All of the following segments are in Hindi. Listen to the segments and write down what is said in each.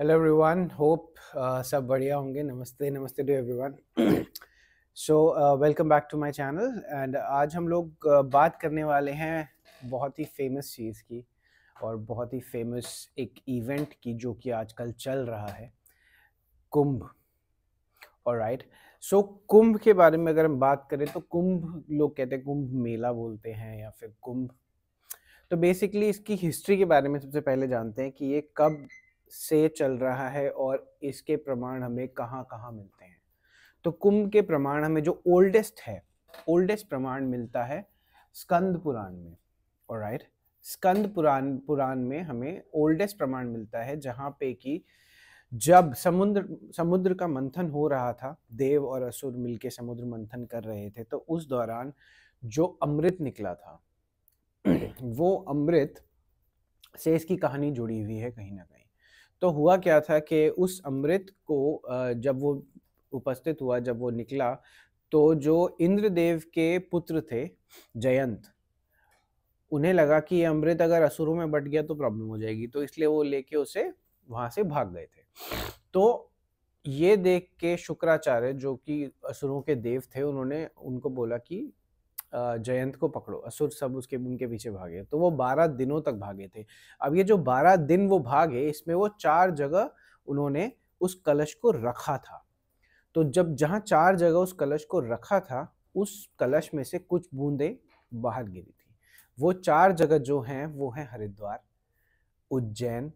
हेलो एवरीवन, होप सब बढ़िया होंगे। नमस्ते नमस्ते to everyone. So welcome back to my channel and आज हम लोग बात करने वाले हैं बहुत ही फेमस चीज़ की और बहुत ही फेमस एक इवेंट की जो कि आजकल चल रहा है, कुंभ। ऑलराइट, सो कुंभ के बारे में अगर हम बात करें तो कुंभ लोग कहते हैं, कुंभ मेला बोलते हैं या फिर कुंभ। तो बेसिकली इसकी हिस्ट्री के बारे में सबसे पहले जानते हैं कि ये कब से चल रहा है और इसके प्रमाण हमें कहाँ कहाँ मिलते हैं। तो कुंभ के प्रमाण हमें जो ओल्डेस्ट प्रमाण मिलता है स्कंद पुराण में। ऑलराइट, स्कंद पुराण पुराण में हमें ओल्डेस्ट प्रमाण मिलता है, जहाँ पे कि जब समुद्र समुद्र का मंथन हो रहा था, देव और असुर मिलके समुद्र मंथन कर रहे थे, तो उस दौरान जो अमृत निकला था वो अमृत से इसकी कहानी जुड़ी हुई है कहीं ना कहीं। तो हुआ क्या था कि उस अमृत को जब वो उपस्थित हुआ, जब वो निकला, तो जो इंद्रदेव के पुत्र थे जयंत, उन्हें लगा कि ये अमृत अगर असुरों में बट गया तो प्रॉब्लम हो जाएगी, तो इसलिए वो लेके उसे वहां से भाग गए थे। तो ये देख के शुक्राचार्य, जो कि असुरों के देव थे, उन्होंने उनको बोला कि जयंत को पकड़ो। असुर सब उसके उनके पीछे भागे, तो वो 12 दिनों तक भागे थे। अब ये जो 12 दिन वो भागे, इसमें वो 4 जगह उन्होंने उस कलश को रखा था। तो जब जहाँ 4 जगह उस कलश को रखा था, उस कलश में से कुछ बूंदें बाहर गिरी थी। वो 4 जगह जो हैं वो हैं हरिद्वार, उज्जैन,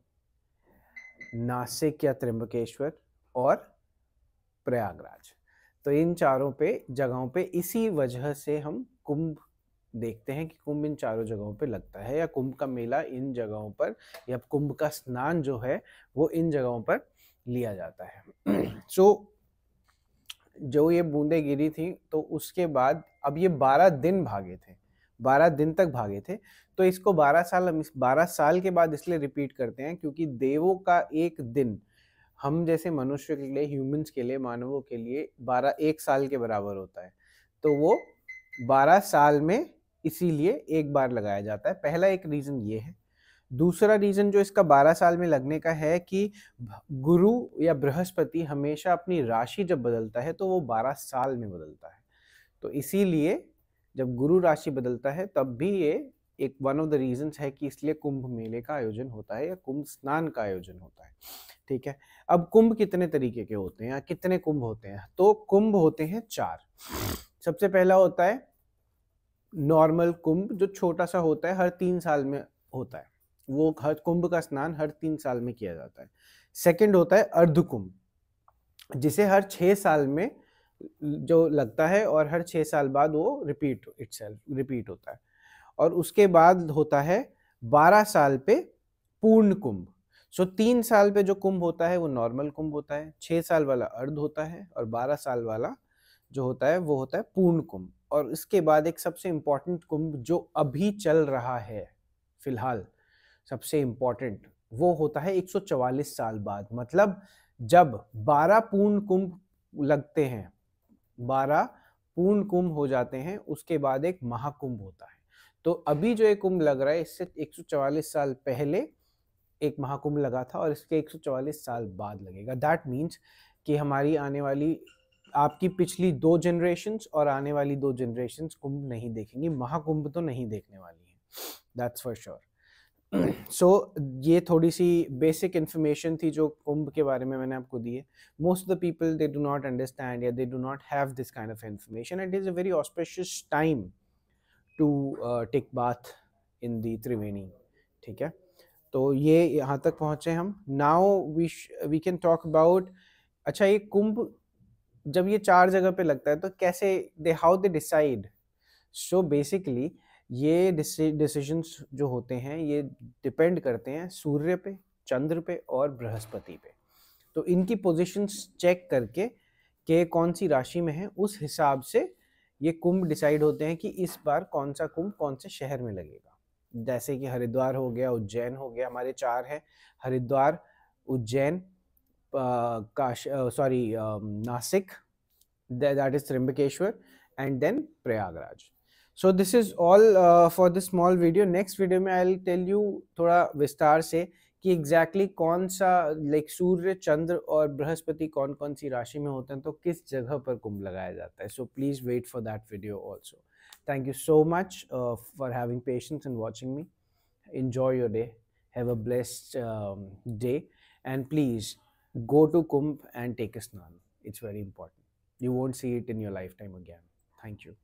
नासिक या त्र्यंबकेश्वर और प्रयागराज। तो इन चारों पे जगहों पे इसी वजह से हम कुंभ देखते हैं कि कुंभ इन चारों जगहों पे लगता है, या कुंभ का मेला इन जगहों पर, या कुंभ का स्नान जो है वो इन जगहों पर लिया जाता है। सो जो ये बूंदें गिरी थी, तो उसके बाद अब ये 12 दिन भागे थे, 12 दिन तक भागे थे। तो इसको 12 साल, हम इस 12 साल के बाद इसलिए रिपीट करते हैं क्योंकि देवों का एक दिन हम जैसे मनुष्य के लिए, ह्यूमंस के लिए, मानवों के लिए 12 एक साल के बराबर होता है। तो वो 12 साल में इसीलिए एक बार लगाया जाता है। पहला एक रीजन ये है। दूसरा रीजन जो इसका 12 साल में लगने का है कि गुरु या बृहस्पति हमेशा अपनी राशि जब बदलता है तो वो 12 साल में बदलता है। तो इसीलिए जब गुरु राशि बदलता है तब भी ये एक वन ऑफ द रीजंस है कि इसलिए कुंभ मेले का आयोजन होता है या कुंभ स्नान का आयोजन होता है। ठीक है, अब कुंभ कितने तरीके के होते हैं या कितने कुंभ होते हैं? तो कुंभ होते हैं 4। सबसे पहला होता है नॉर्मल कुंभ, जो छोटा सा होता है, हर 3 साल में होता है। वो हर कुंभ का स्नान हर 3 साल में किया जाता है। सेकंड होता है अर्ध कुंभ, जिसे हर 6 साल में जो लगता है और हर 6 साल बाद वो रिपीट होता है। और उसके बाद होता है 12 साल पे पूर्ण कुंभ। सो 3 साल पे जो कुंभ होता है वो नॉर्मल कुंभ होता है, 6 साल वाला अर्ध होता है, और 12 साल वाला जो होता है वो होता है पूर्ण कुंभ। और इसके बाद एक सबसे इंपॉर्टेंट कुंभ जो अभी चल रहा है फिलहाल, सबसे इंपॉर्टेंट, वो होता है 144 साल बाद। मतलब जब 12 पूर्ण कुंभ लगते हैं, 12 पूर्ण कुंभ हो जाते हैं, उसके बाद एक महाकुंभ होता है। तो अभी जो एक कुंभ लग रहा है, इससे 144 साल पहले एक महाकुंभ लगा था और इसके 144 साल बाद लगेगा। दैट मीन्स कि हमारी आने वाली, आपकी पिछली 2 जनरेशन्स और आने वाली 2 जनरेशन्स कुंभ नहीं देखेंगी, महाकुंभ तो नहीं देखने वाली है, दैट्स फॉर श्योर। सो ये थोड़ी सी बेसिक इन्फॉर्मेशन थी जो कुंभ के बारे में मैंने आपको दी है। Most of the people they do not understand या they do not have this kind of information. It is a very auspicious time to take bath in the Triveni. ठीक है, तो ये यहाँ तक पहुँचे हम। Now we can talk about, अच्छा ये कुंभ जब ये 4 जगह पे लगता है तो कैसे how they decide. So basically ये डिसीजंस जो होते हैं ये डिपेंड करते हैं सूर्य पे, चंद्र पे और बृहस्पति पे। तो इनकी पोजीशंस चेक करके कि कौन सी राशि में है, उस हिसाब से ये कुंभ डिसाइड होते हैं कि इस बार कौन सा कुंभ कौन से शहर में लगेगा। जैसे कि हरिद्वार हो गया, उज्जैन हो गया, हमारे 4 हैं, Haridwar, Ujjain, Nashik, that is Trimbakeshwar, and then Prayagraj. So this is all for this small video. Next video में I'll tell you थोड़ा विस्तार से कि एग्जैक्टली कौन सा लाइक सूर्य, चंद्र और बृहस्पति कौन कौन सी राशि में होते हैं, तो किस जगह पर कुंभ लगाया जाता है. So please wait for that video also. Thank you so much for having patience and watching me. Enjoy your day. Have a blessed day. And please go to Kumbh and take a snan. It's very important. You won't see it in your lifetime again. Thank you.